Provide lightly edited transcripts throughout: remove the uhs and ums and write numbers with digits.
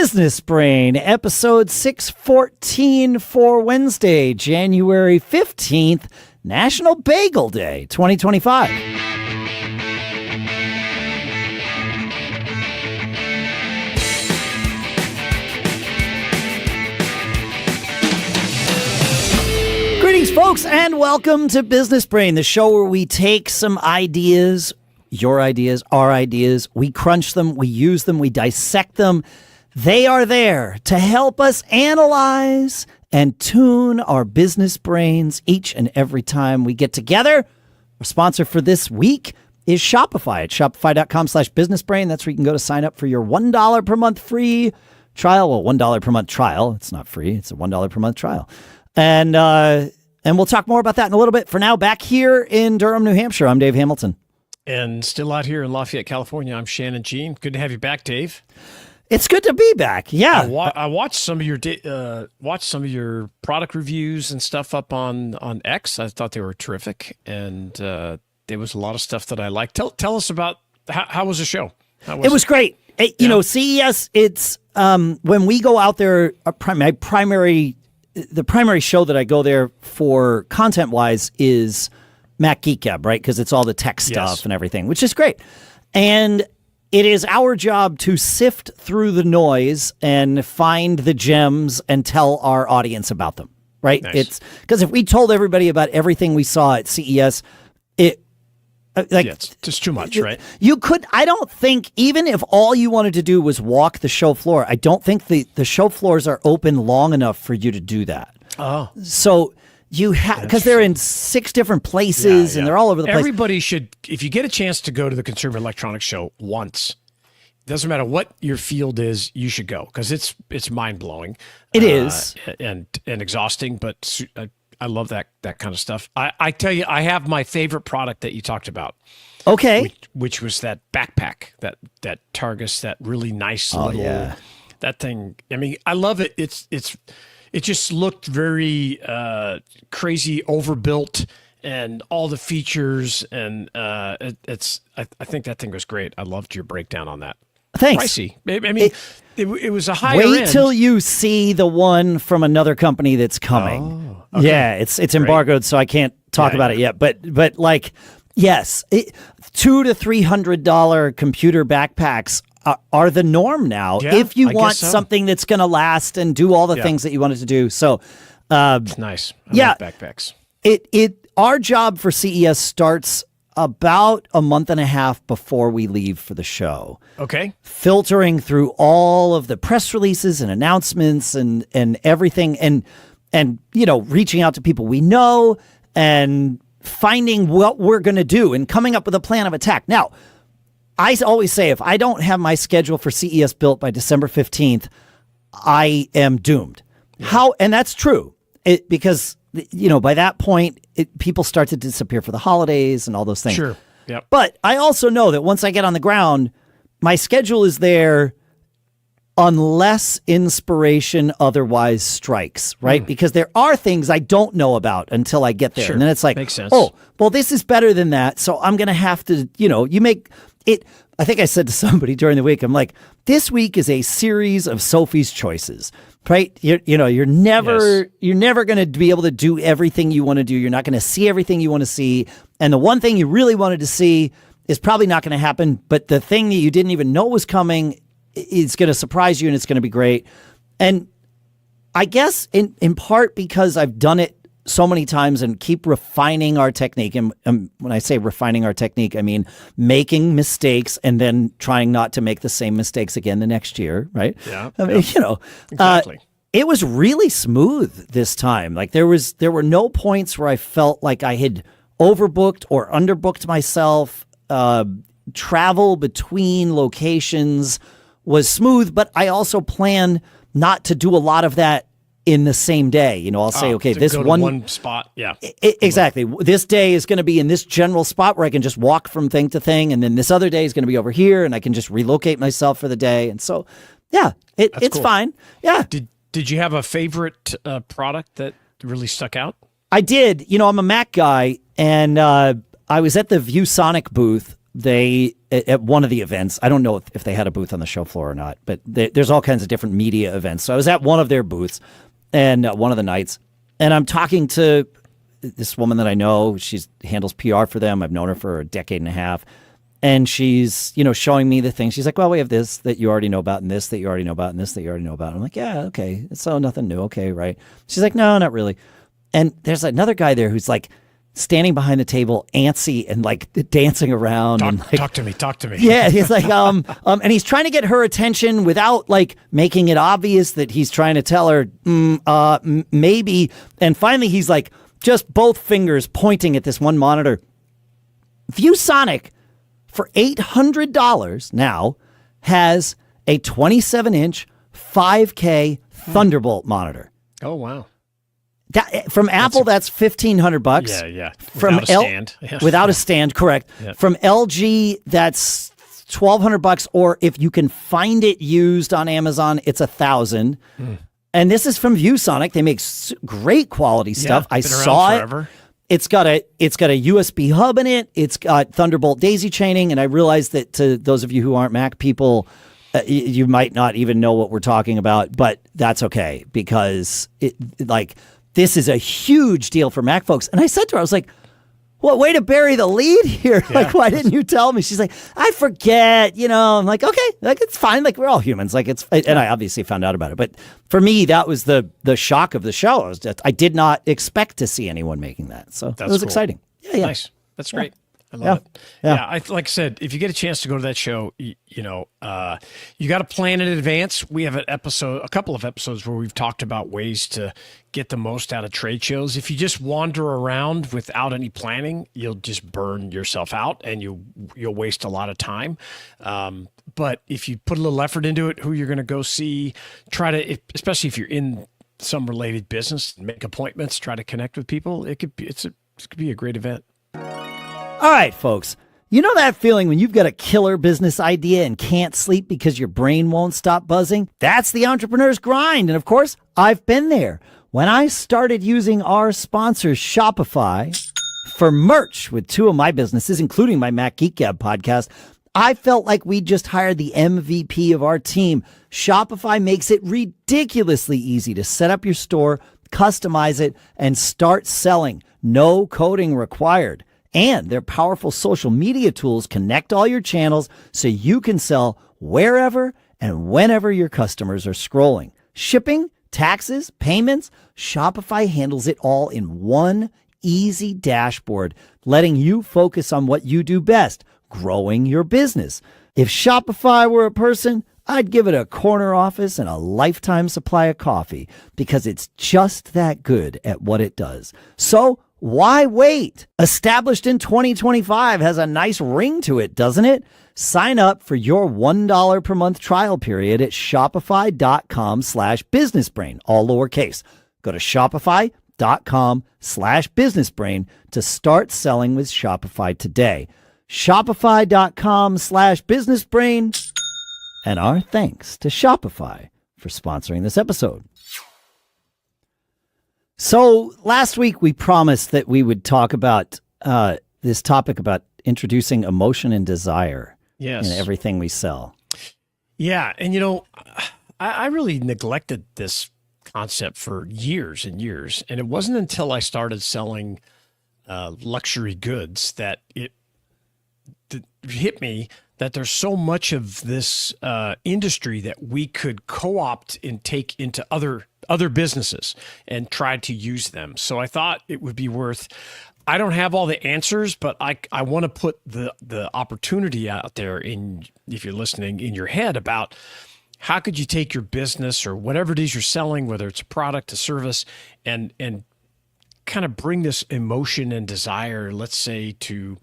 Business Brain, episode 614 for Wednesday, January 15th, National Bagel Day, 2025. Greetings, folks, and welcome to Business Brain, the show where we take some ideas, your ideas, our ideas, we crunch them, we use them, we dissect them. They are there to help us analyze and tune our business brains each and every time we get together. Our sponsor for this week is Shopify at shopify.com/businessbrain. That's where you can go to sign up for your $1 per month free trial. Well, $1 per month trial. It's not free. It's a $1 per month trial. And we'll talk more about that in a little bit. For now, back here in Durham, New Hampshire, I'm Dave Hamilton. And still out here in Lafayette, California, I'm Shannon Jean. Good to have you back, Dave. It's good to be back. Yeah, I watched some of your product reviews and stuff up on X. I thought they were terrific, and there was a lot of stuff that I liked. Tell us about how was the show? It was great. You know, CES. It's when we go out there. The primary show that I go there for content wise is Mac Geek Gab, right? Because it's all the tech stuff and everything, which is great. And it is our job to sift through the noise and find the gems and tell our audience about them, right? Nice. It's because if we told everybody about everything we saw at CES, it's just too much, right? I don't think, even if all you wanted to do was walk the show floor, I don't think the show floors are open long enough for you to do that. Oh. So you have, because they're in 6 different places and they're all over the place. Everybody should, if you get a chance to go to the Consumer Electronics Show once, doesn't matter what your field is, you should go, because it's mind-blowing. It is. And exhausting, but I love that kind of stuff. I tell you, I have my favorite product that you talked about. Okay. Which was that backpack, that Targus, that really nice little that thing. I mean, I love it. It just looked very crazy, overbuilt, and all the features, and I think that thing was great. I loved your breakdown on that. Thanks. Pricey. I mean, it was a higher end. Wait till you see the one from another company that's coming. Oh, okay. Yeah, it's embargoed, so I can't talk about it yet. But like, yes, $200 to $300 computer backpacks are the norm now. Yeah, if you I want guess so. something that's going to last and do all the things that you wanted to do. So, it's nice. I like backpacks. Our job for CES starts about a month and a half before we leave for the show. Okay. Filtering through all of the press releases and announcements and everything, and you know, reaching out to people we know and finding what we're going to do and coming up with a plan of attack. Now, I always say, if I don't have my schedule for CES built by December 15th, I am doomed. Yeah. And that's true. Because, you know, by that point, people start to disappear for the holidays and all those things. Sure. Yep. But I also know that once I get on the ground, my schedule is there unless inspiration otherwise strikes, right? Because there are things I don't know about until I get there. Sure. And then it's like, makes sense. Oh, well, this is better than that. So I'm going to have to, you know, you make it. I think I said to somebody during the week, I'm like, this week is a series of Sophie's choices, right? You're never going to be able to do everything you want to do. You're not going to see everything you want to see. And the one thing you really wanted to see is probably not going to happen. But the thing that you didn't even know was coming is going to surprise you, and it's going to be great. And I guess in part because I've done it so many times and keep refining our technique. And when I say refining our technique, I mean making mistakes and then trying not to make the same mistakes again the next year, right? Yeah. I mean, you know, exactly. It was really smooth this time. Like there were no points where I felt like I had overbooked or underbooked myself. Travel between locations was smooth, but I also plan not to do a lot of that in the same day. You know, I'll say, okay, this go to one spot. Yeah, exactly. This day is going to be in this general spot where I can just walk from thing to thing. And then this other day is going to be over here and I can just relocate myself for the day. And so, yeah, it's cool. Fine. Yeah. Did you have a favorite product that really stuck out? I did. You know, I'm a Mac guy, and I was at the ViewSonic booth they at one of the events, I don't know if they had a booth on the show floor or not, but there's all kinds of different media events. So I was at one of their booths and one of the nights, and I'm talking to this woman that I know. She handles PR for them. I've known her for a decade and a half. And she's, showing me the things. She's like, well, we have this that you already know about, and this that you already know about, and this that you already know about. I'm like, yeah, okay. So nothing new. Okay, right. She's like, no, not really. And there's another guy there who's like standing behind the table, antsy and like dancing around. Talk to me. Yeah, he's like, and he's trying to get her attention without like making it obvious that he's trying to tell her, maybe. And finally, he's like, just both fingers pointing at this one monitor. ViewSonic, for $800 now, has a 27-inch 5K Thunderbolt monitor. Oh, wow. From Apple, that's $1,500. Yeah. From Without a stand. Without a stand, correct. Yeah. From LG, that's $1,200, or if you can find it used on Amazon, it's $1,000. And this is from ViewSonic. They make great quality stuff. I saw it. Forever. It's got a USB hub in it. It's got Thunderbolt daisy chaining, and I realize that to those of you who aren't Mac people, you might not even know what we're talking about, but that's okay because this is a huge deal for Mac folks. And I said to her, I was like, well, way to bury the lead here. Yeah. Like, why didn't you tell me? She's like, I forget, I'm like, okay, like, it's fine. Like, we're all humans. Like, and I obviously found out about it. But for me, that was the shock of the show. I did not expect to see anyone making that. So it was exciting. Yeah. Nice. That's great. I love it. Yeah. Like I said, if you get a chance to go to that show, you got to plan in advance. We have a couple of episodes where we've talked about ways to get the most out of trade shows. If you just wander around without any planning, you'll just burn yourself out and you'll waste a lot of time. But if you put a little effort into it, who you're going to go see, especially if you're in some related business, make appointments, try to connect with people. It could be a great event. All right, folks. You know that feeling when you've got a killer business idea and can't sleep because your brain won't stop buzzing? That's the entrepreneur's grind. And of course, I've been there. When I started using our sponsor, Shopify, for merch with two of my businesses, including my Mac Geek Gab podcast, I felt like we just hired the MVP of our team. Shopify makes it ridiculously easy to set up your store, customize it, and start selling. No coding required. And their powerful social media tools connect all your channels so you can sell wherever and whenever your customers are scrolling. Shipping, taxes, payments, Shopify handles it all in one easy dashboard, letting you focus on what you do best, growing your business. If Shopify were a person, I'd give it a corner office and a lifetime supply of coffee because it's just that good at what it does. So, why wait? Established in 2025 has a nice ring to it, doesn't it? Sign up for your $1 per month trial period at shopify.com/businessbrain, all lowercase. Go to shopify.com/businessbrain to start selling with Shopify today. Shopify.com/businessbrain. And our thanks to Shopify for sponsoring this episode. So last week we promised that we would talk about this topic about introducing emotion and desire in everything we sell. Yeah. And, I really neglected this concept for years and years. And it wasn't until I started selling luxury goods that it hit me that there's so much of this industry that we could co-opt and take into other businesses and try to use them. So I thought it would be worth, I don't have all the answers, but I want to put the opportunity out there if you're listening, in your head about how could you take your business or whatever it is you're selling, whether it's a product, a service, and kind of bring this emotion and desire, let's say, to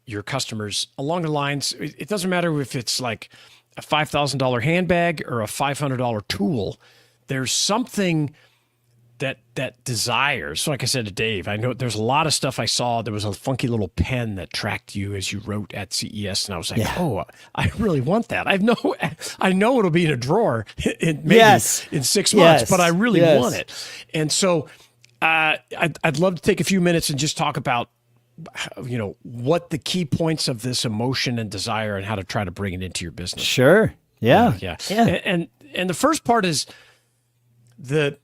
your customers along the lines. It doesn't matter if it's like a $5,000 handbag or a $500 tool. There's something that desires. So like I said to Dave, I know there's a lot of stuff I saw. There was a funky little pen that tracked you as you wrote at CES. And I was like, oh, I really want that. I know it'll be in a drawer in 6 months, but I really want it. And so I'd love to take a few minutes and just talk about what the key points of this emotion and desire and how to try to bring it into your business. Sure. Yeah. And the first part is the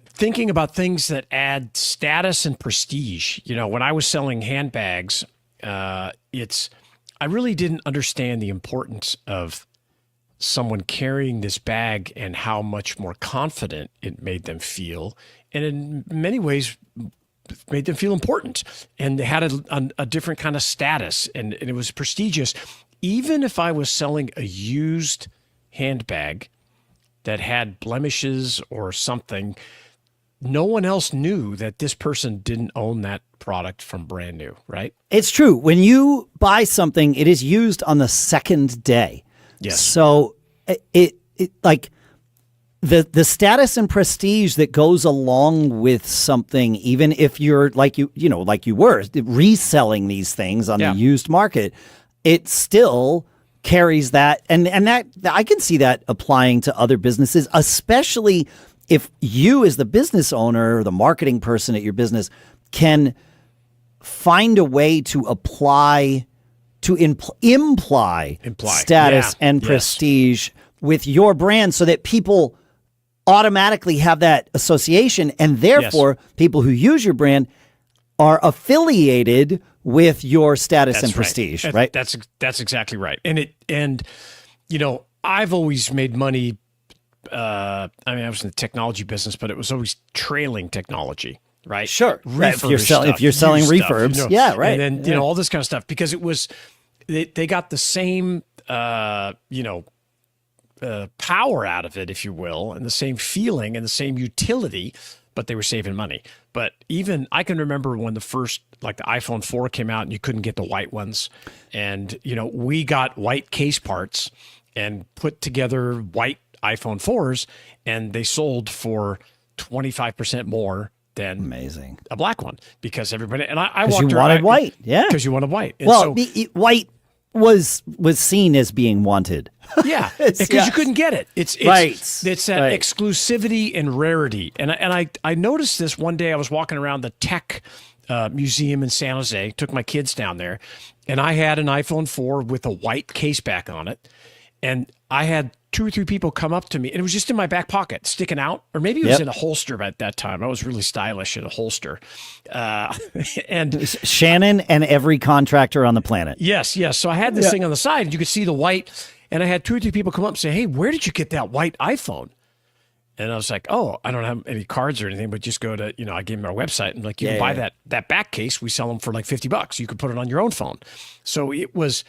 thinking about things that add status and prestige. When I was selling handbags, I really didn't understand the importance of someone carrying this bag and how much more confident it made them feel. And in many ways, made them feel important. And they had a different kind of status, and it was prestigious. Even if I was selling a used handbag that had blemishes or something, no one else knew that this person didn't own that product from brand new, right? It's true. When you buy something, it is used on the second day. Yes. So it like the status and prestige that goes along with something, even if you're like you were reselling these things on the used market, it still carries that, and that I can see that applying to other businesses, especially if you as the business owner or the marketing person at your business can find a way to apply to imply status and prestige with your brand so that people automatically have that association, and therefore people who use your brand are affiliated with your status and prestige, right? That's exactly right. And I've always made money. I was in the technology business, but it was always trailing technology, right? Sure. Right. If you're selling refurbs, stuff, right. And then all this kind of stuff, because it was they got the same power out of it, if you will, and the same feeling and the same utility, but they were saving money. But even I can remember when the first, like the iPhone 4 came out and you couldn't get the white ones. And, we got white case parts and put together white iPhone 4s, and they sold for 25% more than amazing a black one, because everybody, and I walked around. You wanted white. Yeah. Because you wanted white. And well, white was seen as being wanted. Yeah, because you couldn't get it. It's that exclusivity and rarity. And I noticed this one day. I was walking around the tech museum in San Jose, took my kids down there, and I had an iPhone 4 with a white case back on it. And I had 2 or 3 people come up to me, and it was just in my back pocket, sticking out, or maybe it was in a holster at that time. I was really stylish in a holster. And Shannon and every contractor on the planet. Yes. So I had this thing on the side, and you could see the white, and I had 2 or 3 people come up and say, "Hey, where did you get that white iPhone?" And I was like, "Oh, I don't have any cards or anything, but just go to, I gave them our website, and like, you can buy that back case. We sell them for like $50. You could put it on your own phone." So it was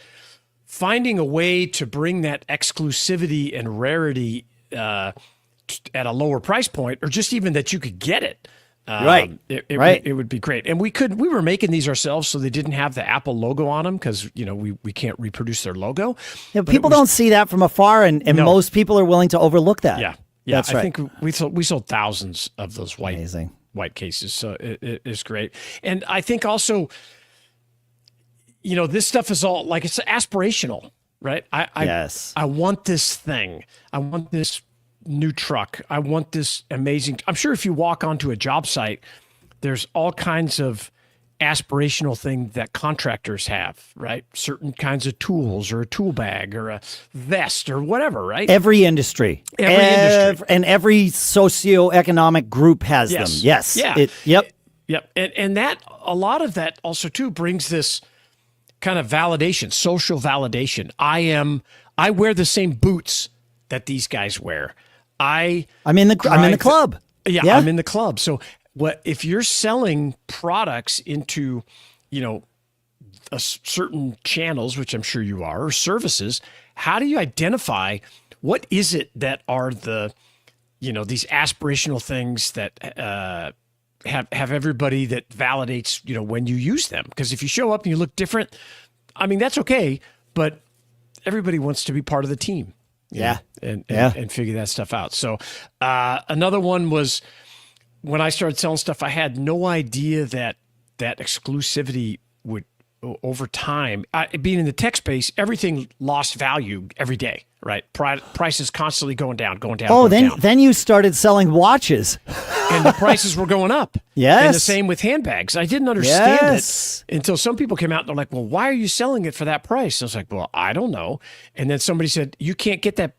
finding a way to bring that exclusivity and rarity at a lower price point, or just even that you could get it. It would be great. And we were making these ourselves, so they didn't have the Apple logo on them, because, we can't reproduce their logo. Yeah, people don't see that from afar, and most people are willing to overlook that. Yeah. That's right. I think we sold thousands of those white cases. So it is great. And I think also, this stuff is all like, it's aspirational, right? I want this thing. I want this new truck. I want this amazing. I'm sure if you walk onto a job site, there's all kinds of aspirational thing that contractors have, right? Certain kinds of tools, or a tool bag, or a vest, or whatever, right? Every industry. And every socioeconomic group has them. Yes. Yeah. Yep. And that, a lot of that also too brings this kind of validation, social validation. I wear the same boots that these guys wear. I'm in the club. Yeah, I'm in the club. So what if you're selling products into, certain channels, which I'm sure you are, or services, how do you identify what is it that are the, these aspirational things that have everybody that validates, when you use them? Because if you show up and you look different, that's okay, but everybody wants to be part of the team. And figure that stuff out. So another one was when I started selling stuff, I had no idea that exclusivity would, over time, being in the tech space, everything lost value every day. right? Price is constantly going down, Oh, going down. then you started selling watches. And the prices were going up. Yes. And the same with handbags. I didn't understand Yes. it until some people came out and they're like, well, why are you selling it for that price? I was like, well, I don't know. And then somebody said, you can't get that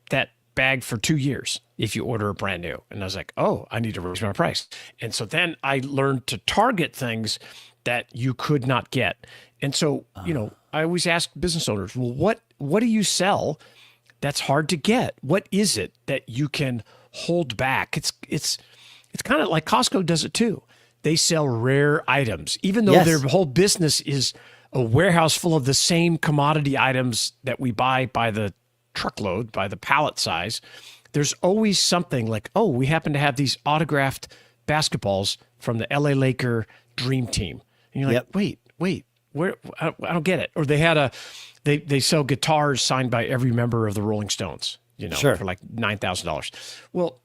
bag for 2 years if you order it brand new. And I was like, oh, I need to raise my price. And so then I learned to target things that you could not get. And so, I always ask business owners, well, what do you sell that's hard to get? What is it that you can hold back? It's kind of like Costco does it too. They sell rare items, even though their whole business is a warehouse full of the same commodity items that we buy by the truckload, by the pallet size. There's always something like, oh, we happen to have these autographed basketballs from the LA Laker Dream Team. And you're like, wait, where? I don't get it. Or they had they sell guitars signed by every member of the Rolling Stones, Sure. for like $9,000. Well,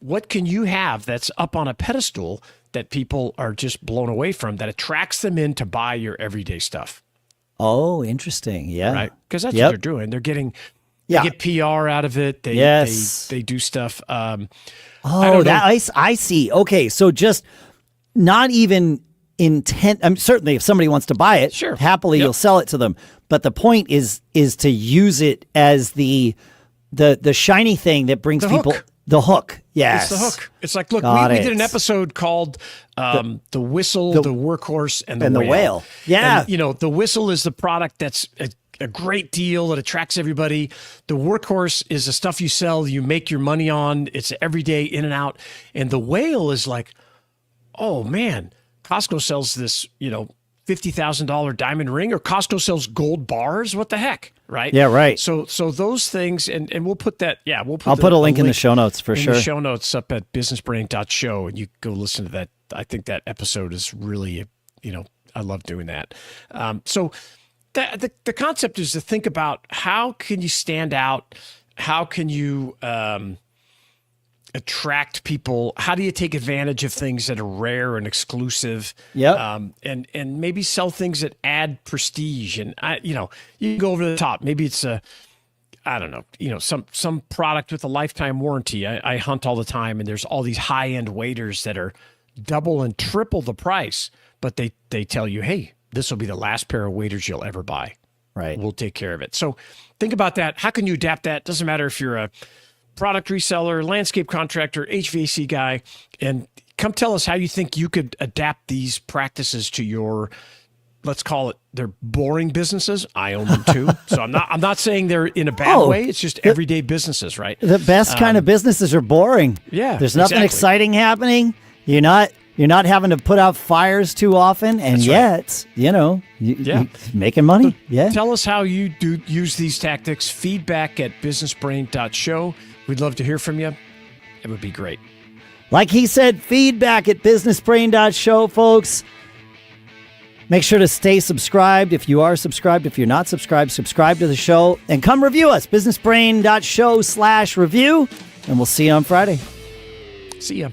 what can you have that's up on a pedestal that people are just blown away from, that attracts them in to buy your everyday stuff? Oh, interesting. Yeah. Right. Because that's what they're doing. They're getting, they get PR out of it. They do stuff. I see. Okay. So just not even intent. Certainly if somebody wants to buy it, sure, happily you'll sell it to them. But the point is to use it as the shiny thing that brings people. The hook. Yes. It's the hook. It's like, look, we did an episode called the Whistle, the Workhorse, and the Whale. Yeah. And, the Whistle is the product that's a great deal that attracts everybody. The Workhorse is the stuff you sell, you make your money on. It's everyday in and out. And the Whale is like, oh, man, Costco sells this, $50,000 diamond ring, or Costco sells gold bars. What the heck? Right. Yeah. Right. So those things, and we'll put that. Yeah. I'll put a link in the show notes for sure. The show notes up at businessbrain.show, and you go listen to that. I think that episode is really, I love doing that. So the concept is to think about, how can you stand out? How can you, attract people? How do you take advantage of things that are rare and exclusive? Yeah. And maybe sell things that add prestige. And you can go over the top. Maybe it's some product with a lifetime warranty. I hunt all the time, and there's all these high-end waders that are double and triple the price, but they tell you, hey, this will be the last pair of waders you'll ever buy. Right. We'll take care of it. So think about that. How can you adapt that? Doesn't matter if you're a product reseller, landscape contractor, HVAC guy, and come tell us how you think you could adapt these practices to your, let's call it, they're boring businesses. I own them too. So I'm not saying they're in a bad way. It's just everyday businesses, right? The best kind of businesses are boring. Yeah. There's nothing exciting happening. You're not having to put out fires too often, and you're making money. So tell us how you do use these tactics. Feedback at businessbrain.show. We'd love to hear from you. It would be great. Like he said, feedback at businessbrain.show, folks. Make sure to stay subscribed. If you are subscribed, if you're not subscribed, subscribe to the show and come review us. businessbrain.show/review. And we'll see you on Friday. See ya.